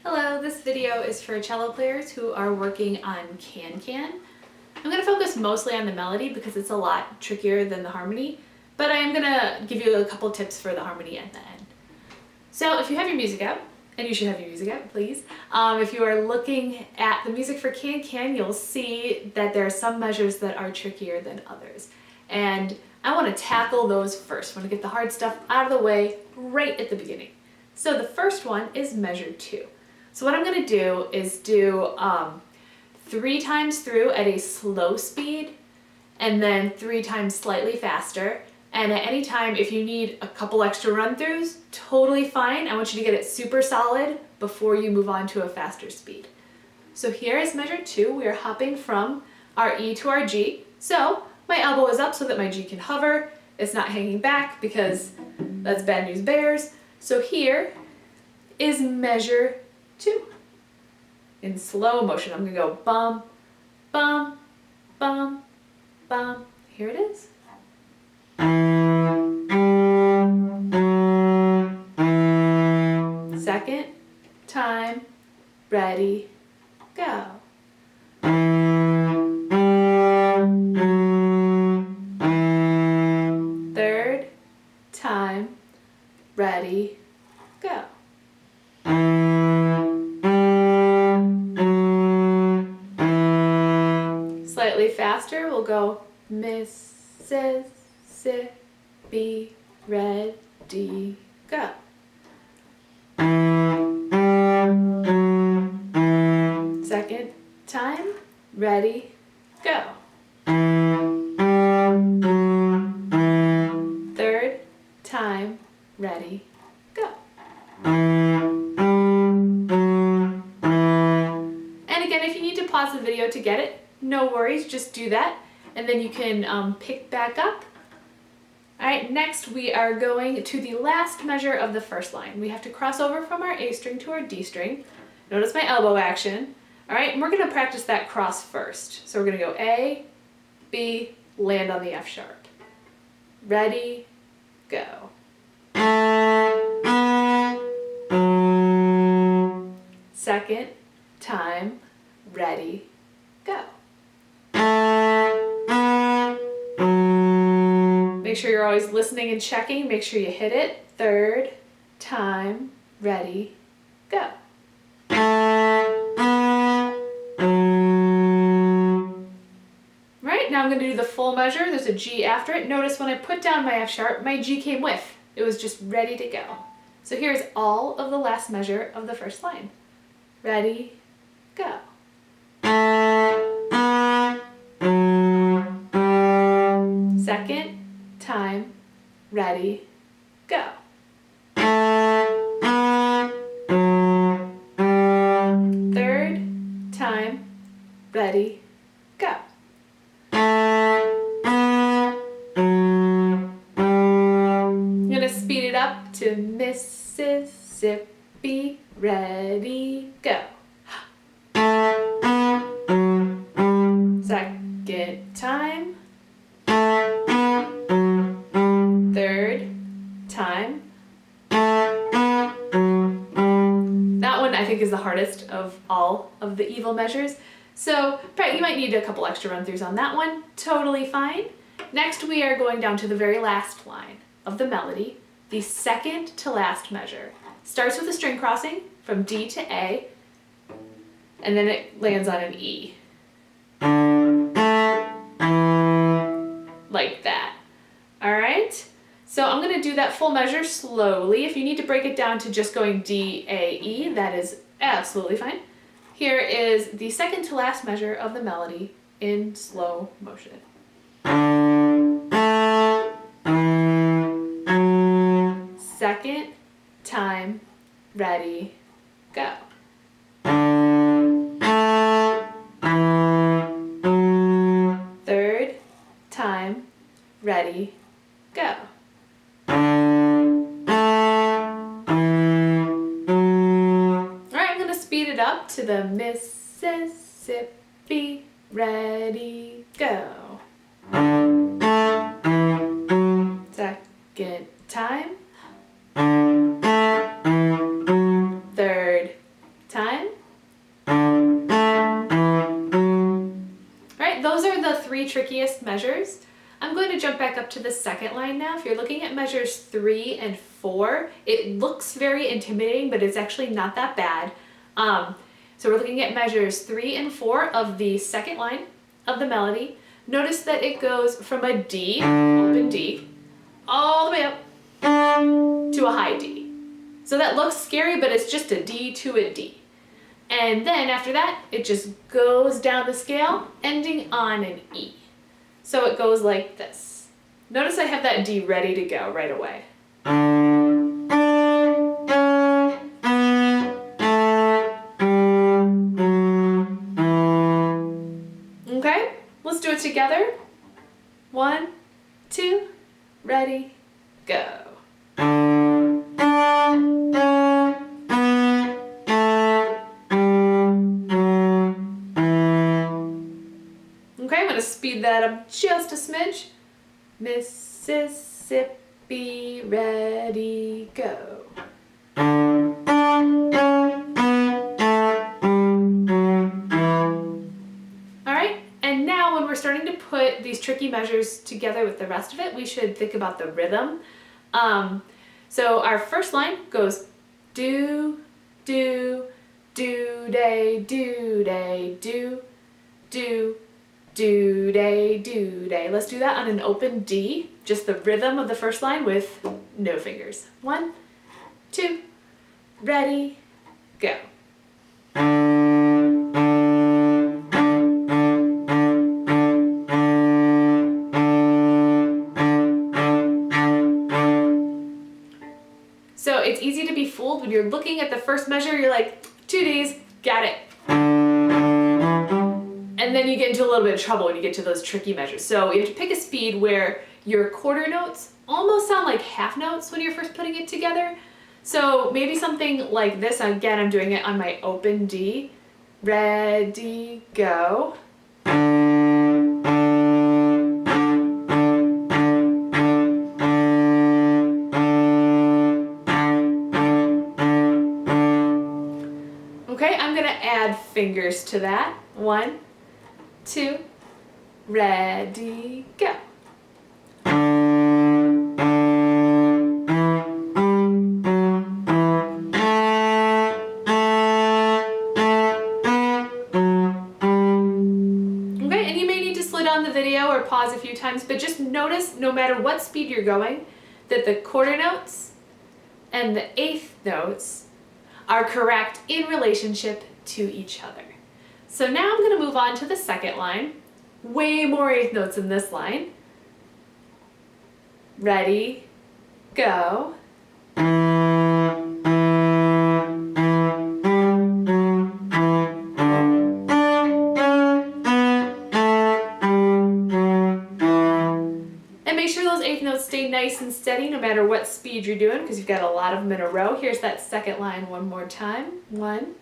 Hello, this video is for cello players who are working on can-can. I'm going to focus mostly on the melody because it's a lot trickier than the harmony, but I am going to give you a couple tips for the harmony at the end. So if you have your music out, and you should have your music out, please. If you are looking at the music for can-can, you'll see that there are some measures that are trickier than others. And I want to tackle those first. I want to get the hard stuff out of the way right at the beginning. So the first one is measure 2. So what I'm going to do is do 3 times through at a slow speed and then 3 times slightly faster. And at any time, if you need a couple extra run-throughs, totally fine. I want you to get it super solid before you move on to a faster speed. So here is measure 2. We are hopping from our E to our G. So my elbow is up so that my G can hover. It's not hanging back because that's bad news bears. So here is measure 2. In slow motion, I'm going to go bum, bum, bum, bum. Here it is. Second time, ready, go. Third time, ready, go. Slightly faster, we'll go Mississippi, ready, go. Second time, ready, go. Third time, ready, go. And again, if you need to pause the video to get it, no worries, just do that, and then you can pick back up. All right, next we are going to the last measure of the first line. We have to cross over from our A string to our D string. Notice my elbow action. All right, and we're gonna practice that cross first. So we're gonna go A, B, land on the F sharp. Ready, go. Second time, ready, go. Make sure you're always listening and checking. Make sure you hit it. Third time, ready, go. Right, now I'm going to do the full measure. There's a G after it. Notice when I put down my F sharp, my G came with. It was just ready to go. So here's all of the last measure of the first line. Ready, go. Second time, ready, go. Third time, ready, go. I'm gonna speed it up to Mississippi, ready, go. Second time. Third time. That one I think is the hardest of all of the evil measures. So you might need a couple extra run-throughs on that one. Totally fine. Next we are going down to the very last line of the melody, the second to last measure. Starts with a string crossing from D to A, and then it lands on an E. Like that. All right? So I'm going to do that full measure slowly. If you need to break it down to just going D, A, E, that is absolutely fine. Here is the second to last measure of the melody in slow motion. Second time, ready, go. Third time, ready, go. Alright, I'm going to speed it up to the Mississippi, ready, go. Second time. Third time. three trickiest measures. I'm going to jump back up to the second line now. If you're looking at measures 3 and 4, it looks very intimidating, but it's actually not that bad. So we're looking at measures 3 and 4 of the second line of the melody. Notice that it goes from a D, open D, all the way up to a high D. So that looks scary, but it's just a D to a D. And then after that, it just goes down the scale, ending on an E. So it goes like this. Notice I have that D ready to go right away. Okay, let's do it together. 1, 2, ready, go. Okay, I'm going to speed that up just a smidge. Mississippi, ready, go. Alright, and now when we're starting to put these tricky measures together with the rest of it, we should think about the rhythm. So our first line goes do, do, do-day, do-day, do, do, do-day, do-day. Let's do that on an open D, just the rhythm of the first line with no fingers. 1, 2, ready, go. So it's easy to be fooled when you're looking at the first measure, you're like, 2 Ds, got it. And then you get into a little bit of trouble when you get to those tricky measures. So you have to pick a speed where your quarter notes almost sound like half notes when you're first putting it together. So maybe something like this. Again, I'm doing it on my open D. Ready, go. Okay, I'm gonna add fingers to that. 1, 2, ready, go. Okay, and you may need to slow down the video or pause a few times, but just notice, no matter what speed you're going, that the quarter notes and the eighth notes are correct in relationship to each other. So now I'm going to move on to the second line. Way more eighth notes in this line. Ready, go. And make sure those eighth notes stay nice and steady no matter what speed you're doing, because you've got a lot of them in a row. Here's that second line one more time. 1,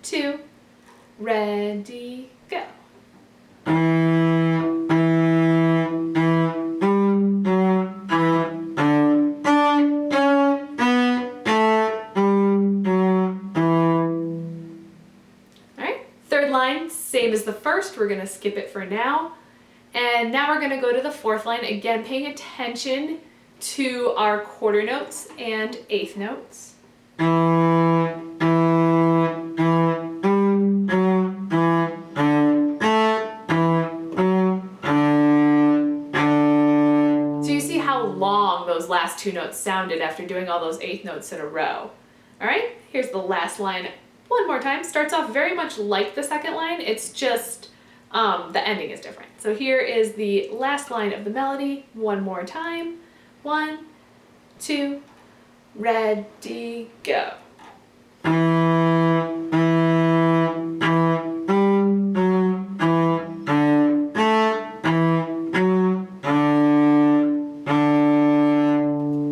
2, ready, go. Alright, third line, same as the first. We're going to skip it for now. And now we're going to go to the fourth line, again paying attention to our quarter notes and eighth notes. So you see how long those last two notes sounded after doing all those eighth notes in a row. Alright, here's the last line one more time. Starts off very much like the second line, it's just the ending is different. So here is the last line of the melody one more time. 1, 2, ready, go.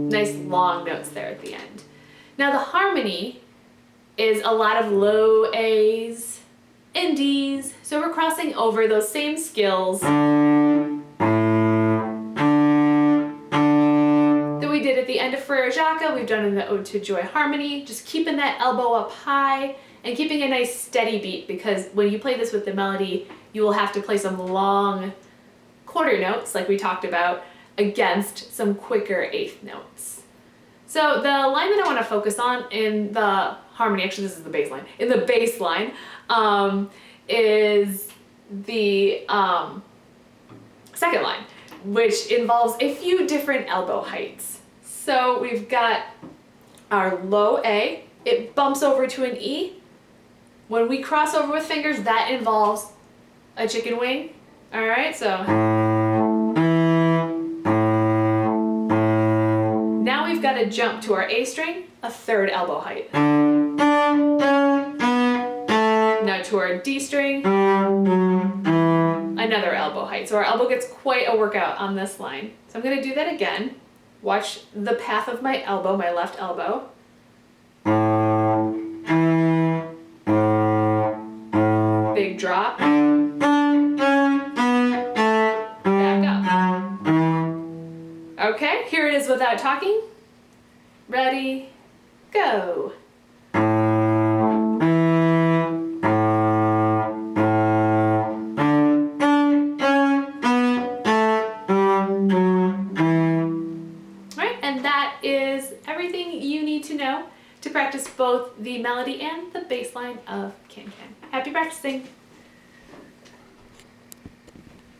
Nice long notes there at the end. Now the harmony is a lot of low A's and D's, so we're crossing over those same skills that we did at the end of Frere Jacques, we've done in the Ode to Joy harmony, just keeping that elbow up high and keeping a nice steady beat, because when you play this with the melody, you will have to play some long quarter notes, like we talked about, against some quicker eighth notes. So the line that I want to focus on in the harmony, actually this is the bass line, in the bass line, is the second line, which involves a few different elbow heights. So we've got our low A, it bumps over to an E. When we cross over with fingers, that involves a chicken wing. All right, so now we've got to jump to our A string, a third elbow height. Now to our D string, another elbow height. So our elbow gets quite a workout on this line. So I'm going to do that again. Watch the path of my elbow, my left elbow. Big drop. Back up. Okay, here it is without talking. Ready, go. And that is everything you need to know to practice both the melody and the bass line of Can Can. Happy practicing!